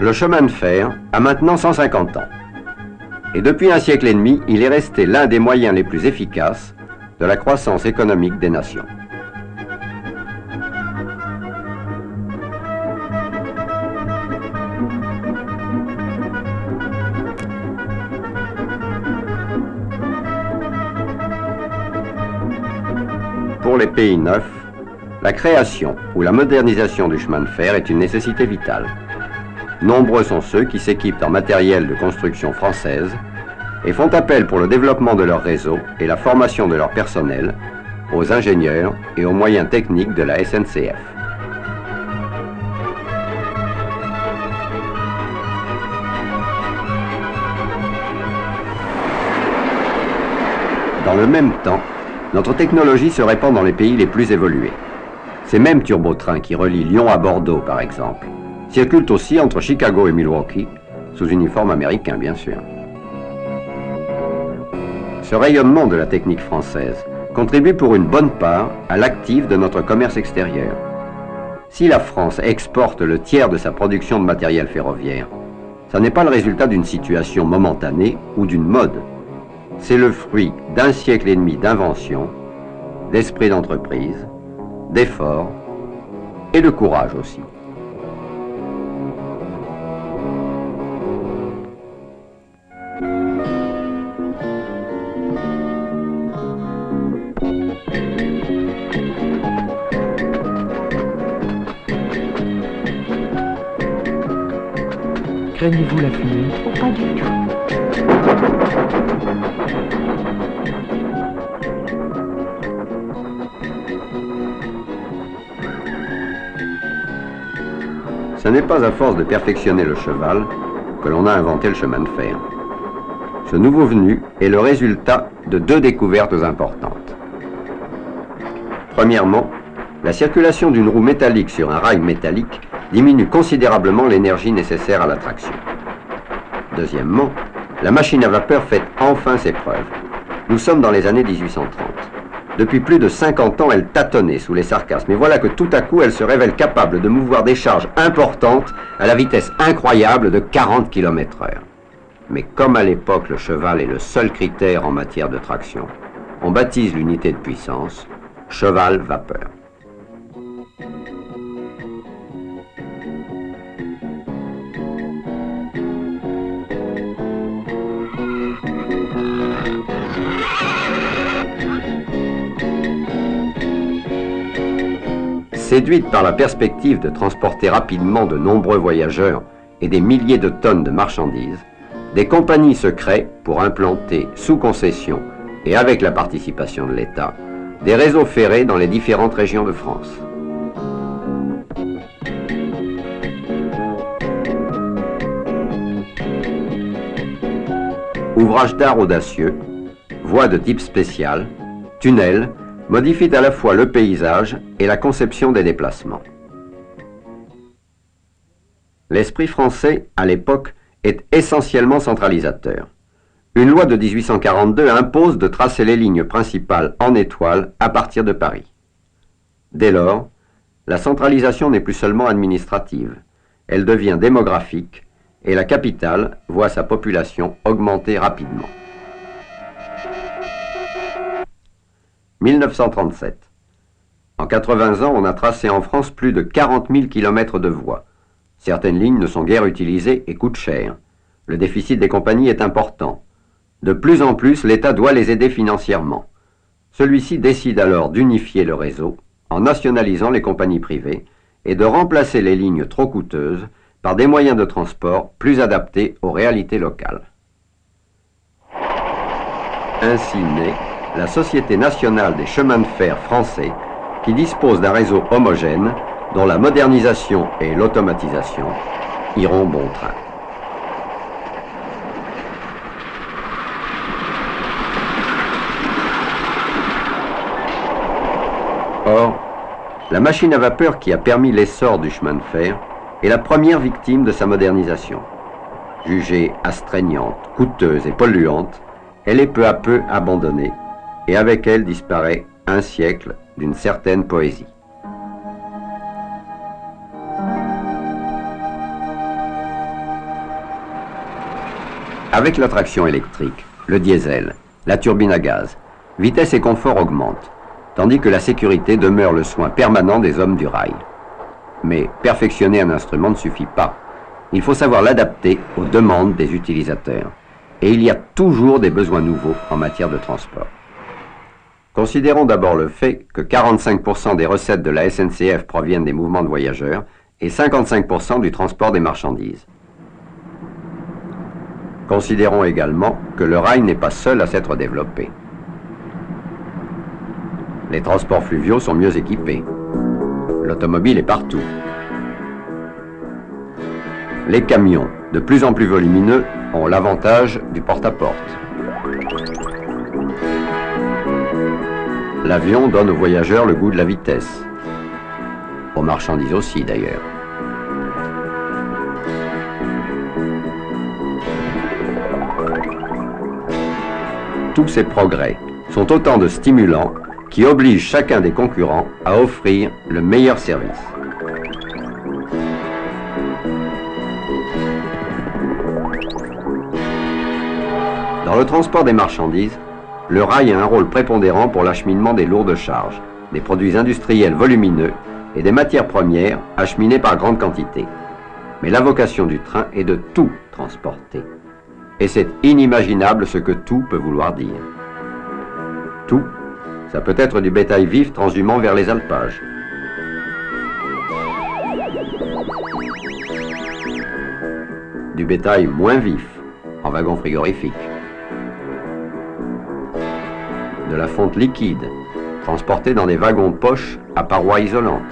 Le chemin de fer a maintenant 150 ans. Et depuis un siècle et demi, il est resté l'un des moyens les plus efficaces de la croissance économique des nations. Pour les pays neufs, la création ou la modernisation du chemin de fer est une nécessité vitale. Nombreux sont ceux qui s'équipent en matériel de construction française et font appel pour le développement de leur réseau et la formation de leur personnel aux ingénieurs et aux moyens techniques de la SNCF. Dans le même temps, notre technologie se répand dans les pays les plus évolués. Ces mêmes turbotrains qui relient Lyon à Bordeaux, par exemple, circulent aussi entre Chicago et Milwaukee, sous uniforme américain, bien sûr. Ce rayonnement de la technique française contribue pour une bonne part à l'actif de notre commerce extérieur. Si la France exporte le tiers de sa production de matériel ferroviaire, ça n'est pas le résultat d'une situation momentanée ou d'une mode. C'est le fruit d'un siècle et demi d'invention, d'esprit d'entreprise, d'effort et de courage aussi. Craignez-vous la fumée? Oh, pas du tout. Ce n'est pas à force de perfectionner le cheval que l'on a inventé le chemin de fer. Ce nouveau venu est le résultat de deux découvertes importantes. Premièrement, la circulation d'une roue métallique sur un rail métallique diminue considérablement l'énergie nécessaire à la traction. Deuxièmement, la machine à vapeur fait enfin ses preuves. Nous sommes dans les années 1830. Depuis plus de 50 ans, elle tâtonnait sous les sarcasmes. Et voilà que tout à coup, elle se révèle capable de mouvoir des charges importantes à la vitesse incroyable de 40 km/h. Mais comme à l'époque, le cheval est le seul critère en matière de traction, on baptise l'unité de puissance cheval-vapeur. Séduite par la perspective de transporter rapidement de nombreux voyageurs et des milliers de tonnes de marchandises, des compagnies se créent pour implanter sous concession et avec la participation de l'État des réseaux ferrés dans les différentes régions de France. Ouvrages d'art audacieux, voies de type spécial, tunnels, modifient à la fois le paysage et la conception des déplacements. L'esprit français, à l'époque, est essentiellement centralisateur. Une loi de 1842 impose de tracer les lignes principales en étoile à partir de Paris. Dès lors, la centralisation n'est plus seulement administrative, elle devient démographique et la capitale voit sa population augmenter rapidement. 1937. En 80 ans, on a tracé en France plus de 40 000 km de voies. Certaines lignes ne sont guère utilisées et coûtent cher. Le déficit des compagnies est important. De plus en plus, l'État doit les aider financièrement. Celui-ci décide alors d'unifier le réseau en nationalisant les compagnies privées et de remplacer les lignes trop coûteuses par des moyens de transport plus adaptés aux réalités locales. Ainsi naît la Société nationale des chemins de fer français qui dispose d'un réseau homogène dont la modernisation et l'automatisation iront bon train. Or, la machine à vapeur qui a permis l'essor du chemin de fer est la première victime de sa modernisation. Jugée astreignante, coûteuse et polluante, elle est peu à peu abandonnée et avec elle disparaît un siècle d'une certaine poésie. Avec la traction électrique, le diesel, la turbine à gaz, vitesse et confort augmentent, tandis que la sécurité demeure le soin permanent des hommes du rail. Mais perfectionner un instrument ne suffit pas. Il faut savoir l'adapter aux demandes des utilisateurs. Et il y a toujours des besoins nouveaux en matière de transport. Considérons d'abord le fait que 45% des recettes de la SNCF proviennent des mouvements de voyageurs et 55% du transport des marchandises. Considérons également que le rail n'est pas seul à s'être développé. Les transports fluviaux sont mieux équipés. L'automobile est partout. Les camions, de plus en plus volumineux, ont l'avantage du porte-à-porte. L'avion donne aux voyageurs le goût de la vitesse. Aux marchandises aussi, d'ailleurs. Tous ces progrès sont autant de stimulants qui obligent chacun des concurrents à offrir le meilleur service. Dans le transport des marchandises, le rail a un rôle prépondérant pour l'acheminement des lourdes charges, des produits industriels volumineux et des matières premières acheminées par grande quantité. Mais la vocation du train est de tout transporter. Et c'est inimaginable ce que tout peut vouloir dire. Tout, ça peut être du bétail vif transhumant vers les alpages. Du bétail moins vif, en wagon frigorifique. De la fonte liquide, transportée dans des wagons poches à parois isolantes.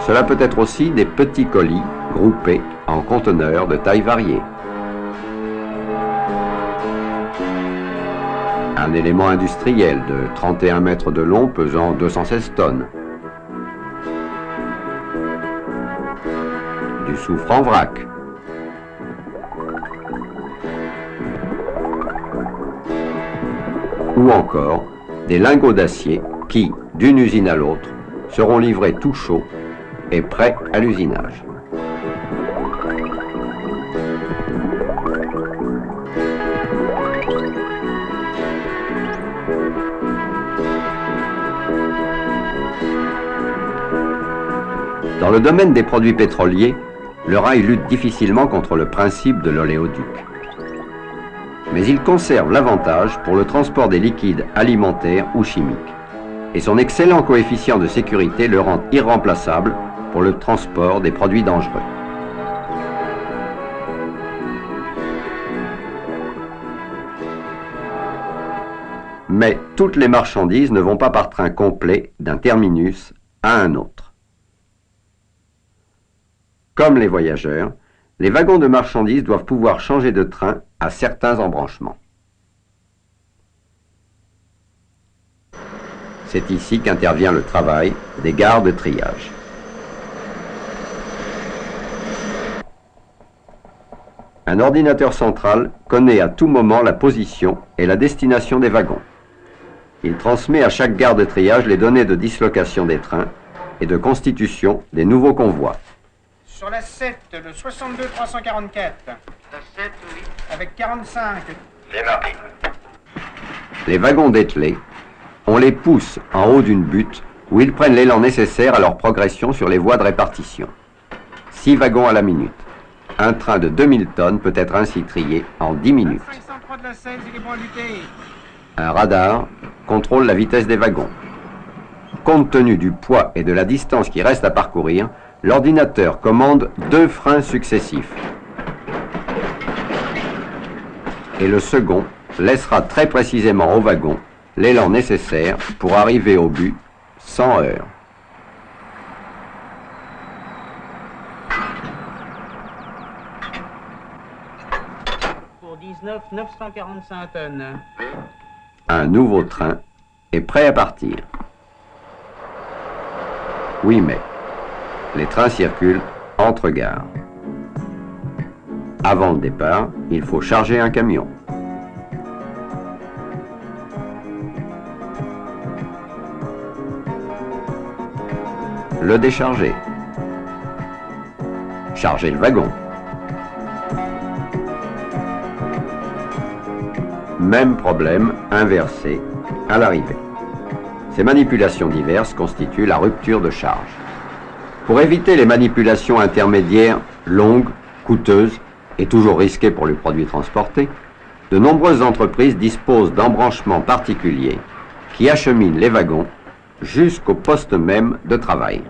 Cela peut être aussi des petits colis groupés en conteneurs de tailles variées. Un élément industriel de 31 mètres de long pesant 216 tonnes. Du soufre en vrac. Ou encore des lingots d'acier qui, d'une usine à l'autre, seront livrés tout chauds et prêts à l'usinage. Dans le domaine des produits pétroliers, le rail lutte difficilement contre le principe de l'oléoduc. Mais il conserve l'avantage pour le transport des liquides alimentaires ou chimiques. Et son excellent coefficient de sécurité le rend irremplaçable pour le transport des produits dangereux. Mais toutes les marchandises ne vont pas par train complet d'un terminus à un autre. Comme les voyageurs, les wagons de marchandises doivent pouvoir changer de train à certains embranchements. C'est ici qu'intervient le travail des gares de triage. Un ordinateur central connaît à tout moment la position et la destination des wagons. Il transmet à chaque gare de triage les données de dislocation des trains et de constitution des nouveaux convois. Sur la 7, le 62 344. La 7, oui. Avec 45. C'est marqué. Les wagons dételés, on les pousse en haut d'une butte où ils prennent l'élan nécessaire à leur progression sur les voies de répartition. 6 wagons à la minute. Un train de 2000 tonnes peut être ainsi trié en 10 minutes. 503 de la 16, il est bon à lutter. Un radar contrôle la vitesse des wagons. Compte tenu du poids et de la distance qui reste à parcourir, l'ordinateur commande 2 freins successifs. Et le second laissera très précisément au wagon l'élan nécessaire pour arriver au but sans heurts. Pour 19 945 tonnes. Un nouveau train est prêt à partir. Oui, mais les trains circulent entre gares. Avant le départ, il faut charger un camion. le décharger. Charger le wagon. Même problème inversé à l'arrivée. Ces manipulations diverses constituent la rupture de charge. Pour éviter les manipulations intermédiaires longues, coûteuses et toujours risquées pour le produit transporté, de nombreuses entreprises disposent d'embranchements particuliers qui acheminent les wagons jusqu'au poste même de travail.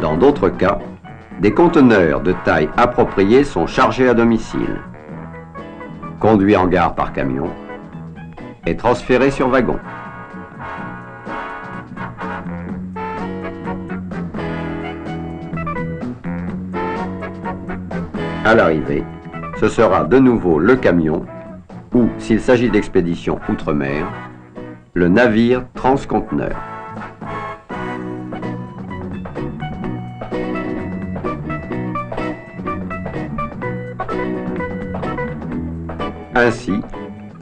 Dans d'autres cas, des conteneurs de taille appropriée sont chargés à domicile, conduits en gare par camion et transférés sur wagon. À l'arrivée, ce sera de nouveau le camion ou, s'il s'agit d'expédition outre-mer, le navire transconteneur. Ainsi,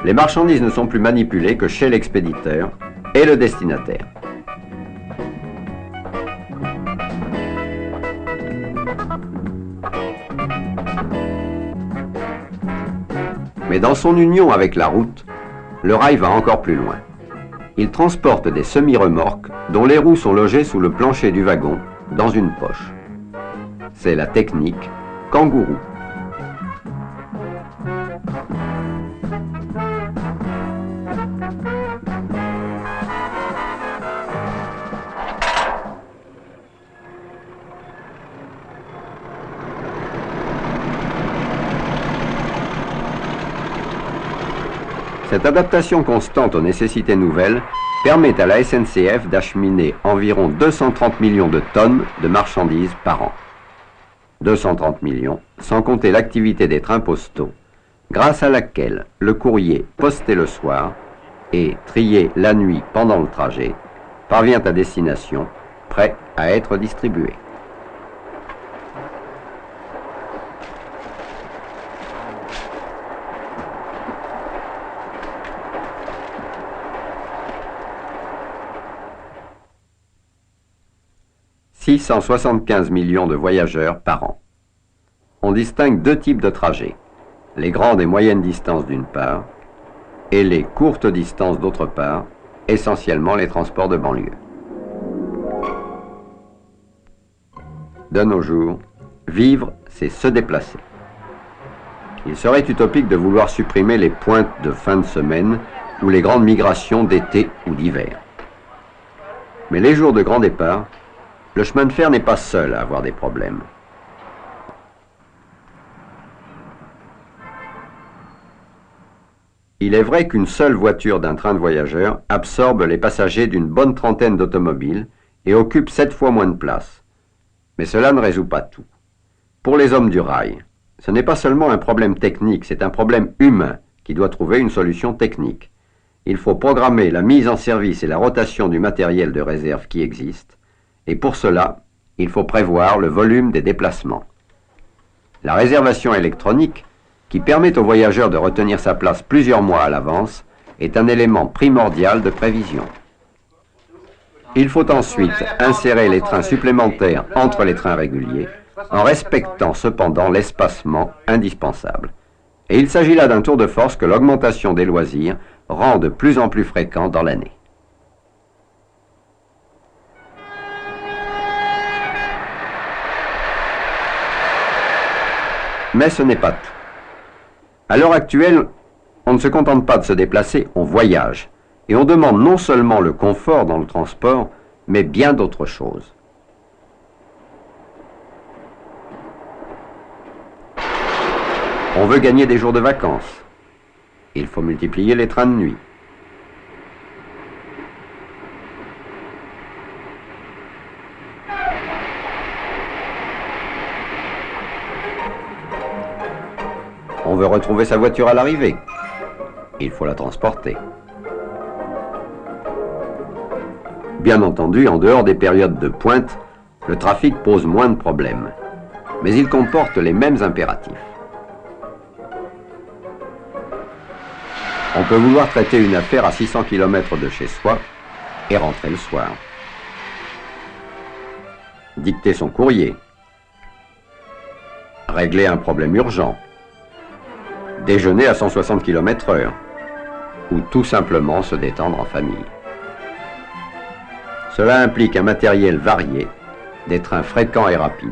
les marchandises ne sont plus manipulées que chez l'expéditeur et le destinataire. Mais dans son union avec la route, le rail va encore plus loin. Il transporte des semi-remorques dont les roues sont logées sous le plancher du wagon, dans une poche. C'est la technique kangourou. Cette adaptation constante aux nécessités nouvelles permet à la SNCF d'acheminer environ 230 millions de tonnes de marchandises par an. 230 millions, sans compter l'activité des trains postaux, grâce à laquelle le courrier posté le soir et trié la nuit pendant le trajet parvient à destination, prêt à être distribué. « 675 millions de voyageurs par an. On distingue deux types de trajets, les grandes et moyennes distances d'une part, et les courtes distances d'autre part, essentiellement les transports de banlieue. De nos jours, vivre, c'est se déplacer. Il serait utopique de vouloir supprimer les pointes de fin de semaine ou les grandes migrations d'été ou d'hiver. Mais les jours de grand départ, le chemin de fer n'est pas seul à avoir des problèmes. Il est vrai qu'une seule voiture d'un train de voyageurs absorbe les passagers d'une bonne trentaine d'automobiles et occupe 7 fois moins de place. Mais cela ne résout pas tout. Pour les hommes du rail, ce n'est pas seulement un problème technique, c'est un problème humain qui doit trouver une solution technique. Il faut programmer la mise en service et la rotation du matériel de réserve qui existe. Et pour cela, il faut prévoir le volume des déplacements. La réservation électronique, qui permet aux voyageurs de retenir sa place plusieurs mois à l'avance, est un élément primordial de prévision. Il faut ensuite insérer les trains supplémentaires entre les trains réguliers, en respectant cependant l'espacement indispensable. Et il s'agit là d'un tour de force que l'augmentation des loisirs rend de plus en plus fréquent dans l'année. Mais ce n'est pas tout. À l'heure actuelle, on ne se contente pas de se déplacer, on voyage. Et on demande non seulement le confort dans le transport, mais bien d'autres choses. On veut gagner des jours de vacances. Il faut multiplier les trains de nuit. On veut retrouver sa voiture à l'arrivée. Il faut la transporter. Bien entendu, en dehors des périodes de pointe, le trafic pose moins de problèmes. Mais il comporte les mêmes impératifs. On peut vouloir traiter une affaire à 600 km de chez soi et rentrer le soir. Dicter son courrier. Régler un problème urgent. Déjeuner à 160 km/h. Ou tout simplement se détendre en famille. Cela implique un matériel varié, des trains fréquents et rapides.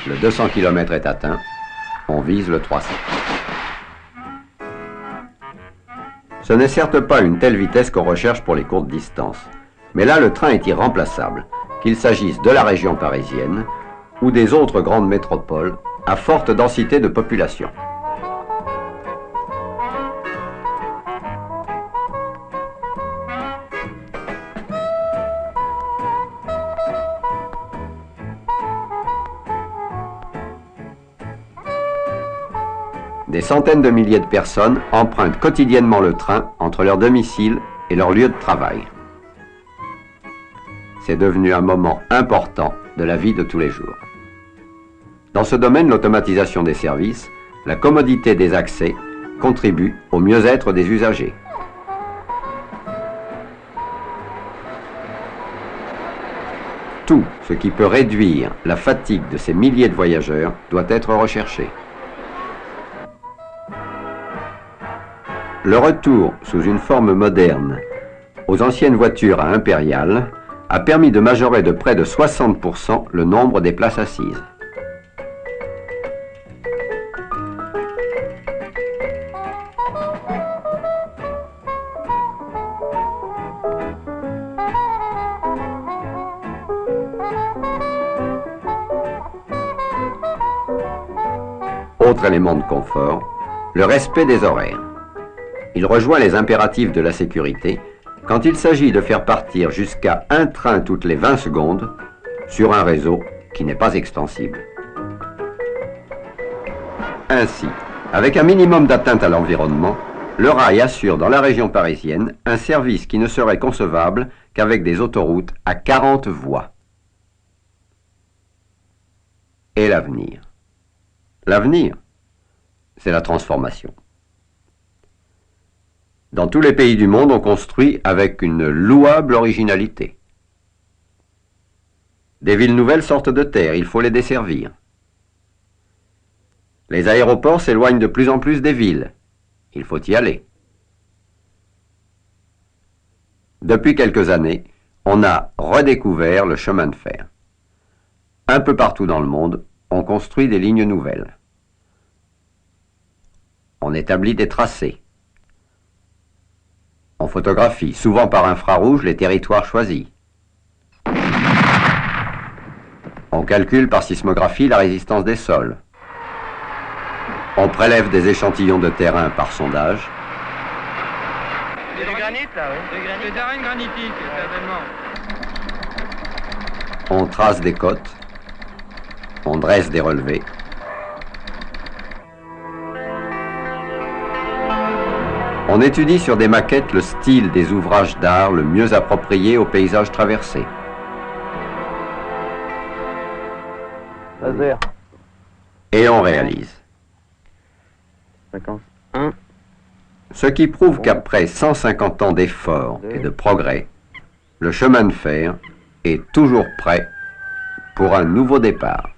Le 200 km est atteint, on vise le 300. Ce n'est certes pas une telle vitesse qu'on recherche pour les courtes distances, mais là le train est irremplaçable, qu'il s'agisse de la région parisienne ou des autres grandes métropoles à forte densité de population. Des centaines de milliers de personnes empruntent quotidiennement le train entre leur domicile et leur lieu de travail. C'est devenu un moment important de la vie de tous les jours. Dans ce domaine, l'automatisation des services, la commodité des accès contribue au mieux-être des usagers. Tout ce qui peut réduire la fatigue de ces milliers de voyageurs doit être recherché. Le retour sous une forme moderne aux anciennes voitures à impériales a permis de majorer de près de 60% le nombre des places assises. Autre élément de confort, le respect des horaires. Il rejoint les impératifs de la sécurité quand il s'agit de faire partir jusqu'à un train toutes les 20 secondes sur un réseau qui n'est pas extensible. Ainsi, avec un minimum d'atteinte à l'environnement, le rail assure dans la région parisienne un service qui ne serait concevable qu'avec des autoroutes à 40 voies. Et l'avenir? L'avenir, c'est la transformation. Dans tous les pays du monde, on construit avec une louable originalité. Des villes nouvelles sortent de terre, il faut les desservir. Les aéroports s'éloignent de plus en plus des villes, il faut y aller. Depuis quelques années, on a redécouvert le chemin de fer. Un peu partout dans le monde, on construit des lignes nouvelles. On établit des tracés. On photographie, souvent par infrarouge, les territoires choisis. On calcule par sismographie la résistance des sols. On prélève des échantillons de terrain par sondage. C'est du granit là, oui. C'est des arènes granitiques, certainement. On trace des côtes. On dresse des relevés. On étudie sur des maquettes le style des ouvrages d'art le mieux approprié au paysage traversé. Laser. Et on réalise. 51. Ce qui prouve qu'après 150 ans d'efforts et de progrès, le chemin de fer est toujours prêt pour un nouveau départ.